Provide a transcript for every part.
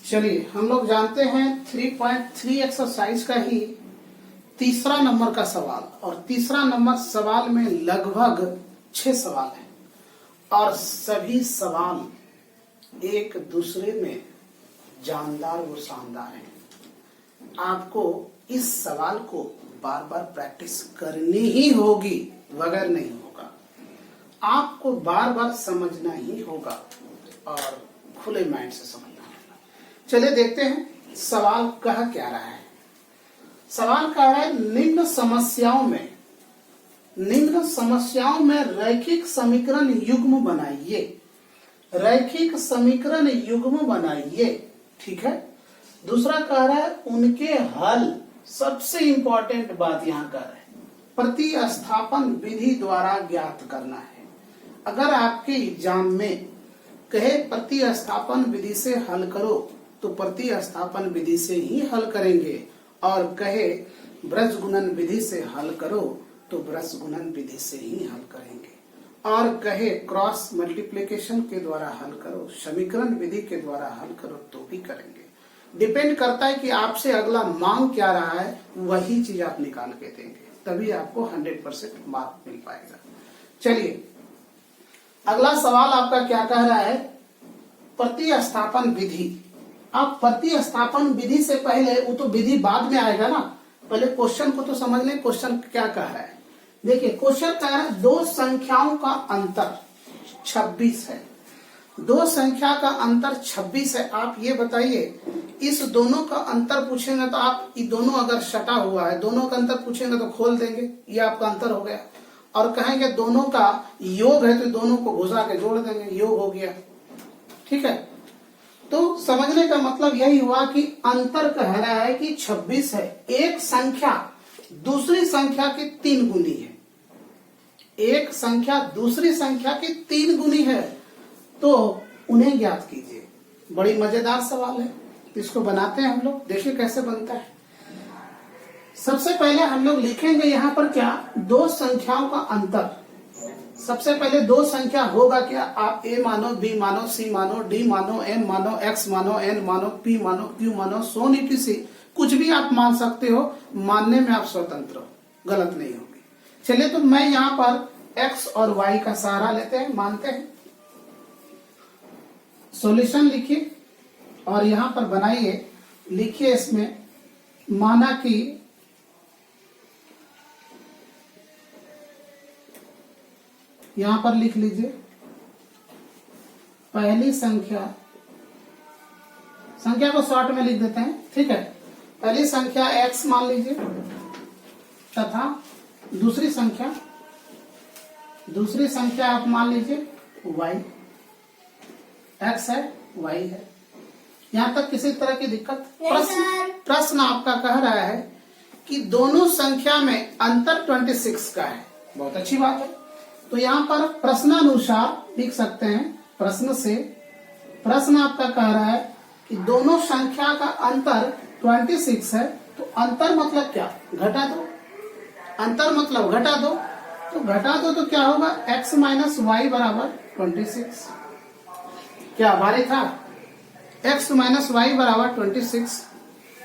चलिए हम लोग जानते हैं 3.3 एक्सरसाइज का ही तीसरा नंबर का सवाल, और तीसरा नंबर सवाल में लगभग 6 सवाल हैं और सभी सवाल एक दूसरे में जानदार और शानदार हैं। आपको इस सवाल को बार बार प्रैक्टिस करनी ही होगी, बगैर नहीं होगा। आपको बार बार समझना ही होगा और खुले माइंड से समझना होगा। चलिए देखते हैं सवाल कह क्या रहा है। सवाल कह रहा है निम्न समस्याओं में रैखिक समीकरण युग्म बनाइए। रैखिक समीकरण युग्म बनाइए, ठीक है। दूसरा कह रहा है उनके हल। सबसे इंपॉर्टेंट बात यहाँ कर रहा है प्रतिस्थापन विधि द्वारा ज्ञात करना है। अगर आपके एग्जाम में कहे प्रतिस्थापन विधि से हल करो तो प्रतिस्थापन विधि से ही हल करेंगे, और कहे ब्रज गुणन विधि से हल करो तो ब्रज गुणन विधि से ही हल करेंगे, और कहे क्रॉस मल्टीप्लिकेशन के द्वारा हल करो, समीकरण विधि के द्वारा हल करो तो भी करेंगे। डिपेंड करता है कि आपसे अगला मांग क्या रहा है, वही चीज आप निकाल के देंगे, तभी आपको 100% मार्क मिल पाएगा। चलिए अगला सवाल आपका क्या कह रहा है, प्रतिस्थापन विधि। आप प्रतिस्थापन विधि से पहले, वो तो विधि बाद में आएगा ना, पहले क्वेश्चन को तो समझ लें। क्वेश्चन क्या कह रहा है, देखिए क्वेश्चन कह रहा है दो संख्याओं का अंतर 26 है। दो संख्या का अंतर 26 है। आप ये बताइए, इस दोनों का अंतर पूछेंगे तो आप ये दोनों अगर सटा हुआ है, दोनों का अंतर पूछेंगे तो खोल देंगे, ये आपका अंतर हो गया। और कहेंगे दोनों का योग है तो दोनों को घुसा के जोड़ देंगे, योग हो गया, ठीक है। तो समझने का मतलब यही हुआ कि अंतर कह रहा है कि 26 है। एक संख्या दूसरी संख्या की 3 गुनी है। एक संख्या दूसरी संख्या की 3 गुनी है, तो उन्हें ज्ञात कीजिए। बड़ी मजेदार सवाल है, इसको बनाते हैं हम लोग, देखिए कैसे बनता है। सबसे पहले हम लोग लिखेंगे यहाँ पर क्या, दो संख्याओं का अंतर। सबसे पहले दो संख्या होगा क्या, आप ए मानो, बी मानो, सी मानो, डी मानो, एम मानो, एक्स मानो, एन मानो, पी मानो, क्यू मानो, सो नीति से कुछ भी आप मान सकते हो। मानने में आप स्वतंत्र हो, गलत नहीं होगी। चलिए तो मैं यहाँ पर एक्स और वाई का सहारा लेते हैं, मानते हैं। सॉल्यूशन लिखिए और यहाँ पर बनाइए, लिखिए इसमें माना कि यहां पर लिख लीजिए पहली संख्या को शॉर्ट में लिख देते हैं, ठीक है। पहली संख्या x मान लीजिए तथा दूसरी संख्या आप मान लीजिए y। x है, y है। यहां तक किसी तरह की दिक्कत? प्रश्न आपका कह रहा है कि दोनों संख्या में अंतर 26 का है। बहुत अच्छी बात है। तो यहाँ पर प्रश्नानुसार लिख सकते हैं। प्रश्न आपका कह रहा है कि दोनों संख्या का अंतर 26 है, तो अंतर मतलब क्या, घटा दो। अंतर मतलब घटा दो, तो घटा दो तो क्या होगा, x माइनस वाई बराबर 26। क्या भारी था, x माइनस वाई बराबर 26।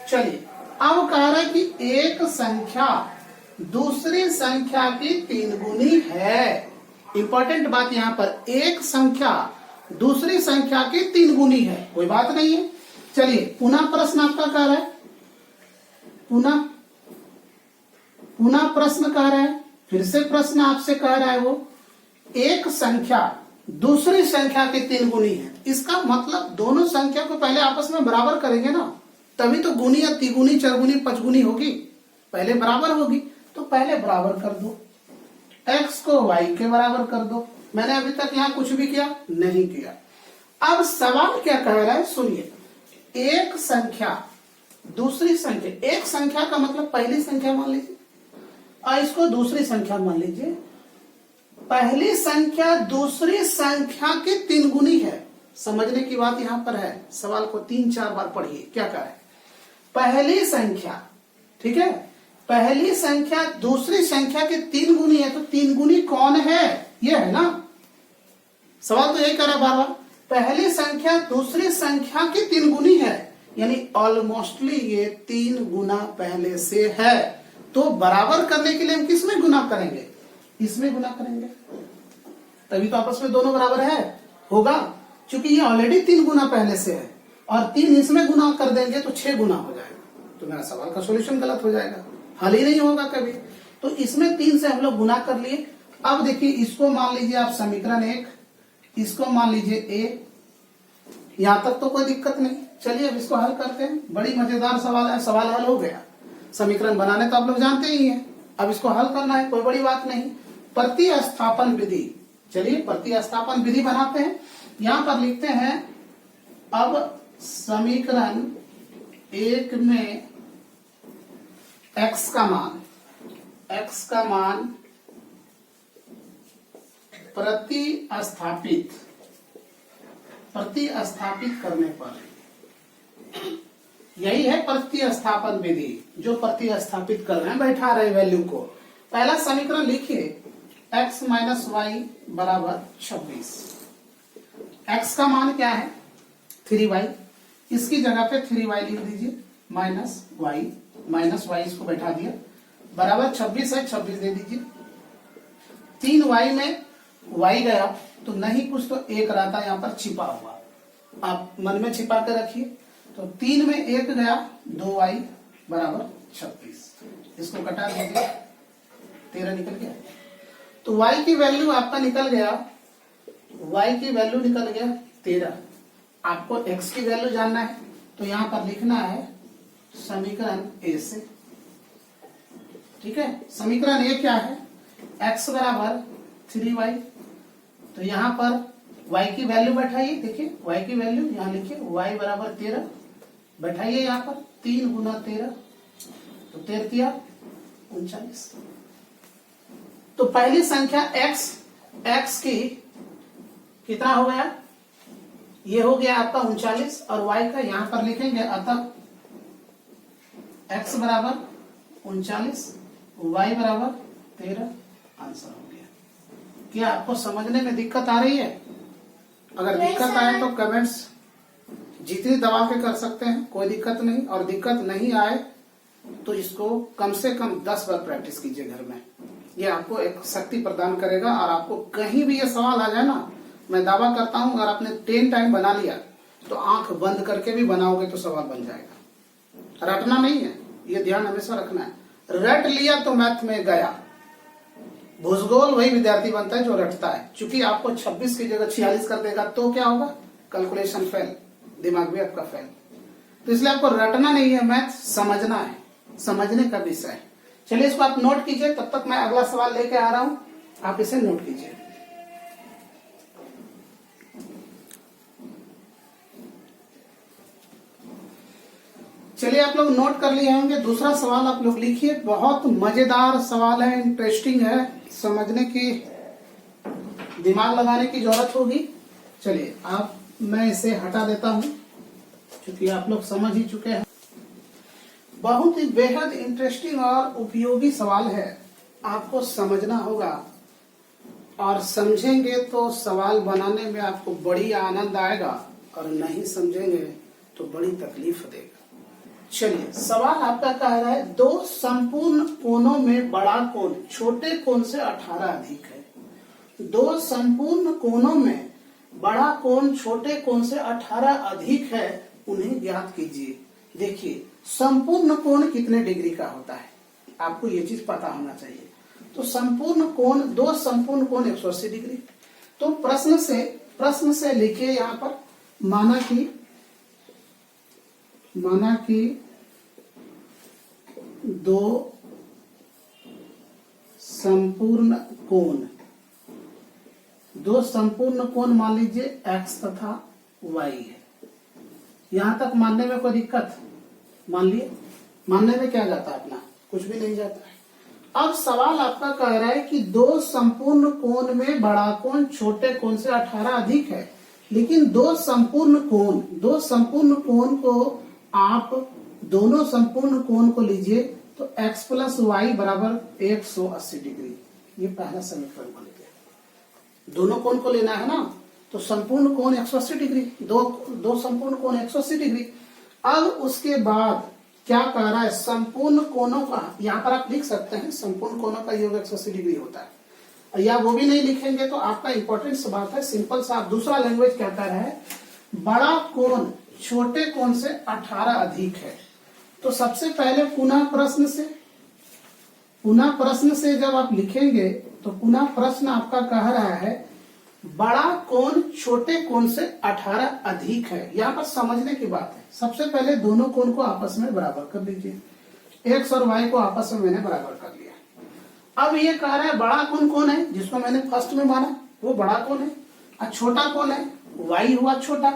चलिए अब कह रहा है कि एक संख्या दूसरी संख्या की 3 गुनी है। इंपॉर्टेंट बात यहाँ पर, एक संख्या दूसरी संख्या की 3 गुनी है, कोई बात नहीं है। चलिए पुनः प्रश्न आपका कह रहा है, पुनः प्रश्न कह रहा है, फिर से प्रश्न आपसे कह रहा है वो एक संख्या दूसरी संख्या की 3 गुनी है। इसका मतलब दोनों संख्या को पहले आपस में बराबर करेंगे ना, तभी तो गुनी या तिगुनी, चरगुनी, पचगुनी होगी। पहले बराबर होगी, तो पहले बराबर कर दो। x को y के बराबर कर दो। मैंने अभी तक यहाँ कुछ भी किया नहीं किया। अब सवाल क्या कह रहा है, सुनिए। एक संख्या दूसरी संख्या, एक संख्या का मतलब पहली संख्या मान लीजिए और इसको दूसरी संख्या मान लीजिए। पहली संख्या दूसरी संख्या की 3 गुनी है। समझने की बात यहाँ पर है, सवाल को 3-4 बार पढ़िए। क्या कह रहा है, पहली संख्या, ठीक है, पहली संख्या दूसरी संख्या की 3 गुनी है, तो 3 गुनी कौन है, ये है ना सवाल। तो यही कह रहा बार बार, पहली संख्या दूसरी संख्या की 3 गुनी है, यानी ऑलमोस्टली ये 3 गुना पहले से है। तो बराबर करने के लिए हम किसमें गुना करेंगे? इसमें गुना करेंगे, तभी तो आपस में दोनों बराबर है होगा। क्योंकि ये ऑलरेडी 3 गुना पहले से है और 3 इसमें गुना कर देंगे तो 6 गुना हो जाएगा। तो मेरा सवाल का सॉल्यूशन गलत हो जाएगा, हल ही नहीं होगा कभी। तो इसमें 3 से हम लोग गुना कर लिए। अब देखिए, इसको मान लीजिए आप समीकरण 1, इसको मान लीजिए ए। यहां तक तो कोई दिक्कत नहीं। चलिए अब इसको हल करते हैं। बड़ी मजेदार सवाल है, सवाल हल हो गया। समीकरण बनाने तो आप लोग जानते ही हैं, अब इसको हल करना है, कोई बड़ी बात नहीं। प्रतिस्थापन विधि, चलिए प्रतिस्थापन विधि बनाते हैं। यहां पर लिखते हैं, अब समीकरण 1 में x का मान प्रतिस्थापित करने पर, यही है प्रतिस्थापन विधि, जो प्रतिस्थापित कर रहे हैं, बैठा रहे वैल्यू को। पहला समीकरण लिखिए, x माइनस वाई बराबर 26। x का मान क्या है? 3y। इसकी जगह पे 3y लिख दीजिए, माइनस वाई इसको बैठा दिया, बराबर 26 है, 26 दे दीजिए। 3y में y गया तो नहीं कुछ तो 1 रहता यहाँ पर छिपा हुआ, आप मन में छिपा के रखिए। तो 3 में 1 गया, 2y बराबर 26, इसको कटा दीजिए, 13 निकल गया। तो y की वैल्यू आपका निकल गया, y की वैल्यू निकल गया 13। आपको x की वैल्यू जानना है तो यहां पर लिखना है समीकरण ए से, ठीक है। समीकरण ए क्या है? x बराबर 3y। तो यहां पर y की वैल्यू बैठाइए, देखिए y की वैल्यू यहां लिखिए, y बराबर 13 बैठाइए यहां पर। 3 गुना 13 तो 13 39। तो पहली संख्या x की कितना हो गया? ये हो गया आपका 39 और y का यहां पर लिखेंगे, अतः x बराबर 39, y बराबर 13, आंसर हो गया। क्या आपको समझने में दिक्कत आ रही है? अगर दिक्कत आए तो कमेंट्स जितनी दबा के कर सकते हैं, कोई दिक्कत नहीं। और दिक्कत नहीं आए तो इसको कम से कम 10 बार प्रैक्टिस कीजिए घर में, ये आपको एक शक्ति प्रदान करेगा। और आपको कहीं भी ये सवाल आ जाए ना, मैं दावा करता हूं अगर आपने 10 टाइम बना लिया तो आंख बंद करके भी बनाओगे तो सवाल बन जाएगा। रटना नहीं है, ये ध्यान हमेशा रखना है। रट लिया तो मैथ में गया। भूसगोल वही विद्यार्थी बनता है जो रटता है। चूंकि आपको 26 की जगह 46 कर देगा तो क्या होगा? कैलकुलेशन फेल, दिमाग भी आपका फेल। तो इसलिए आपको रटना नहीं है, मैथ समझना है, समझने का विषय है। चलिए इसको आप नोट कीजिए, तब तक मैं अगला सवाल लेके आ रहा हूं, आप इसे नोट कीजिए। चलिए आप लोग नोट कर लिए होंगे। दूसरा सवाल आप लोग लिखिए, बहुत मजेदार सवाल है, इंटरेस्टिंग है, समझने की, दिमाग लगाने की जरूरत होगी। चलिए आप, मैं इसे हटा देता हूं क्योंकि आप लोग समझ ही चुके हैं। बहुत ही बेहद इंटरेस्टिंग और उपयोगी सवाल है, आपको समझना होगा और समझेंगे तो सवाल बनाने में आपको बड़ी आनंद आएगा, और नहीं समझेंगे तो बड़ी तकलीफ देगा। चलिए सवाल आपका कह रहा है, 2 संपूर्ण कोणों में बड़ा कोण छोटे कोण से 18 अधिक है। 2 संपूर्ण कोणों में बड़ा कोण छोटे कोण से 18 अधिक है, उन्हें ज्ञात कीजिए। देखिए संपूर्ण कोण कितने डिग्री का होता है, आपको ये चीज पता होना चाहिए। तो संपूर्ण कोण, 2 संपूर्ण कोण 180 डिग्री। तो प्रश्न से लिखिए यहाँ पर, माना कि 2 संपूर्ण कोण मान लीजिए x तथा y है। यहां तक मानने में कोई दिक्कत? मान लिए, मानने में क्या जाता है अपना? कुछ भी नहीं जाता है। अब सवाल आपका कह रहा है कि 2 संपूर्ण कोण में बड़ा कोण छोटे कोण से 18 अधिक है, लेकिन 2 संपूर्ण कोण को आप दोनों संपूर्ण कोण को लीजिए तो x प्लस वाई बराबर 180 डिग्री। ये पहला समीकरण बन गया। दोनों कोण को लेना है ना, तो संपूर्ण कोण 180 डिग्री, दो संपूर्ण कोण 180 डिग्री। अब उसके बाद क्या कह रहा है, संपूर्ण कोणों का, यहाँ पर आप लिख सकते हैं संपूर्ण कोणों का योग 180 डिग्री होता है, या वो भी नहीं लिखेंगे तो आपका इंपॉर्टेंट सी बात है, सिंपल सा दूसरा लैंग्वेज क्या कह रहा है, बड़ा कोण छोटे कोण से 18 अधिक है। तो सबसे पहले पुनः प्रश्न से जब आप लिखेंगे तो पुनः प्रश्न आपका कह रहा है बड़ा कोण छोटे कोण से 18 अधिक है। यहाँ पर समझने की बात है, सबसे पहले दोनों कोण को आपस में बराबर कर लीजिए, एक्स और वाई को आपस में मैंने बराबर कर लिया। अब ये कह रहा है बड़ा कोण कौन है, जिसको मैंने फर्स्ट में माना वो बड़ा कोण है, और छोटा कोण है वाई हुआ छोटा।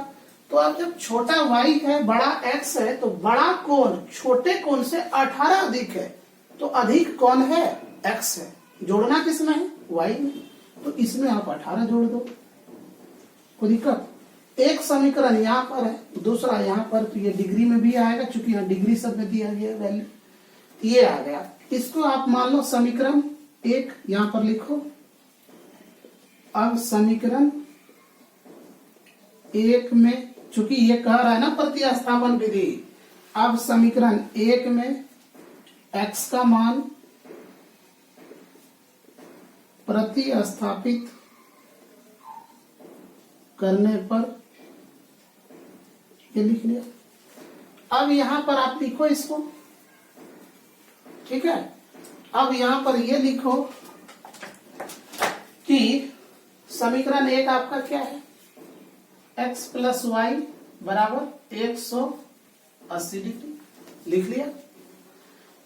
तो अब जब छोटा वाई है बड़ा एक्स है, तो बड़ा कोण छोटे कोण से 18 अधिक है, तो अधिक कौन है, एक्स है। जोड़ना किसमें है, वाई में, तो इसमें आप 18 जोड़ दो, कोई दिक्कत। एक समीकरण यहाँ पर है, दूसरा यहाँ पर, तो ये डिग्री में भी आएगा, चूंकि यहाँ डिग्री सब में दिया गया वैल्यू, ये आ गया। इसको आप मान लो समीकरण 1 यहाँ पर लिखो। अब समीकरण 1 में, चूंकि ये कह रहा है ना प्रतिस्थापन विधि, अब समीकरण 1 में x का मान प्रतिस्थापित करने पर, ये लिख लिया। अब यहां पर आप लिखो इसको, ठीक है। अब यहां पर ये लिखो कि समीकरण 1 आपका क्या है, x प्लस वाई बराबर 180 डिग्री, लिख लिया।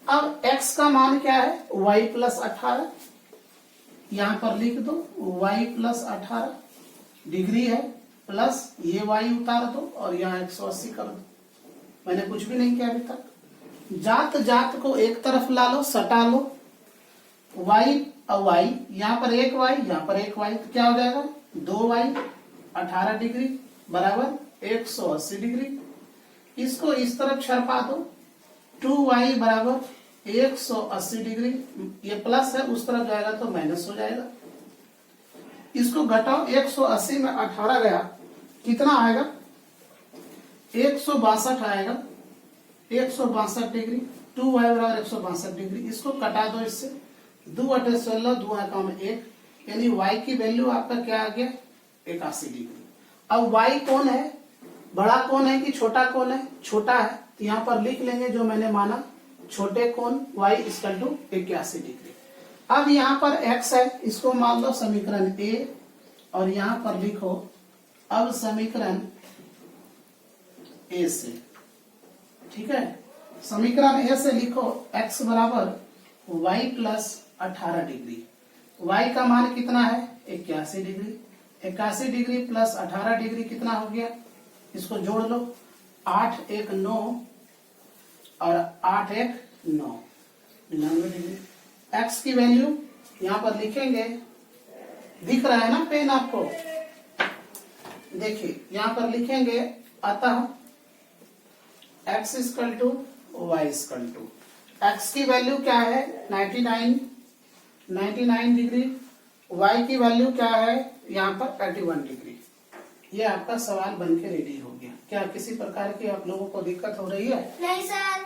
अब x का मान क्या है, y प्लस 18, यहां पर लिख दो y प्लस 18 डिग्री है, प्लस ये y उतार दो और यहाँ 180 कर दो। मैंने कुछ भी नहीं किया अभी तक। जात जात को एक तरफ ला लो, सटा लो, y और y, यहाँ पर एक y, यहाँ पर एक y, तो क्या हो जाएगा 2y 18 डिग्री बराबर 180 डिग्री। इसको इस तरफ छरपा दो, 2y बराबर 180 डिग्री, ये प्लस है उस तरफ जाएगा तो माइनस हो जाएगा। इसको घटाओ, 180 में 18 गया, कितना आएगा 162 आएगा, 162 डिग्री, 2y बराबर 162 डिग्री। इसको कटा दो इससे, 2 × 16, 2 × 1, यानी y की वैल्यू आपका क्या आ गया 81 डिग्री। अब y कौन है, बड़ा कौन है कि छोटा कौन है, छोटा है, तो यहाँ पर लिख लेंगे जो मैंने माना, छोटे कोण y = 81 डिग्री। अब यहाँ पर x है, इसको मान लो समीकरण a, और यहाँ पर लिखो अब समीकरण a से, ठीक है। समीकरण a से लिखो x बराबर y प्लस 18 डिग्री, y का मान कितना है 81 डिग्री, 81 डिग्री प्लस 18 डिग्री कितना हो गया, इसको जोड़ लो, 8 1 9 और 8 1 9, 99 डिग्री। x की वैल्यू यहाँ पर लिखेंगे, दिख रहा है ना पेन आपको, देखिए यहाँ पर लिखेंगे, अतः x = y = x की वैल्यू क्या है 99 डिग्री, y की वैल्यू क्या है यहाँ पर 81 डिग्री। ये आपका सवाल बनके रेडी हो गया। क्या किसी प्रकार की आप लोगों को दिक्कत हो रही है? नहीं सर।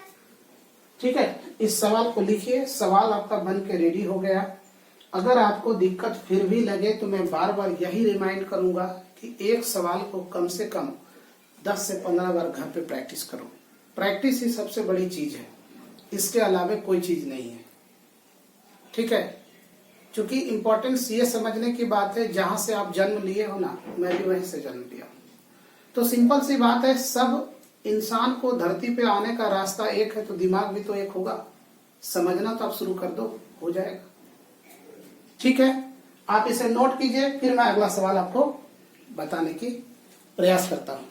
ठीक है, इस सवाल को लिखिए, सवाल आपका बन के रेडी हो गया। अगर आपको दिक्कत फिर भी लगे तो मैं बार बार यही रिमाइंड करूंगा कि एक सवाल को कम से कम 10 से 15 बार घर पे प्रैक्टिस करो। प्रैक्टिस ही सबसे बड़ी चीज है, इसके अलावा कोई चीज नहीं है। ठीक है, क्योंकि इम्पोर्टेंस ये समझने की बात है, जहां से आप जन्म लिए हो ना, मैं भी वहीं से जन्म लिया। तो सिंपल सी बात है, सब इंसान को धरती पे आने का रास्ता एक है, तो दिमाग भी तो एक होगा। समझना तो आप शुरू कर दो, हो जाएगा। ठीक है, आप इसे नोट कीजिए, फिर मैं अगला सवाल आपको बताने की प्रयास करता हूं।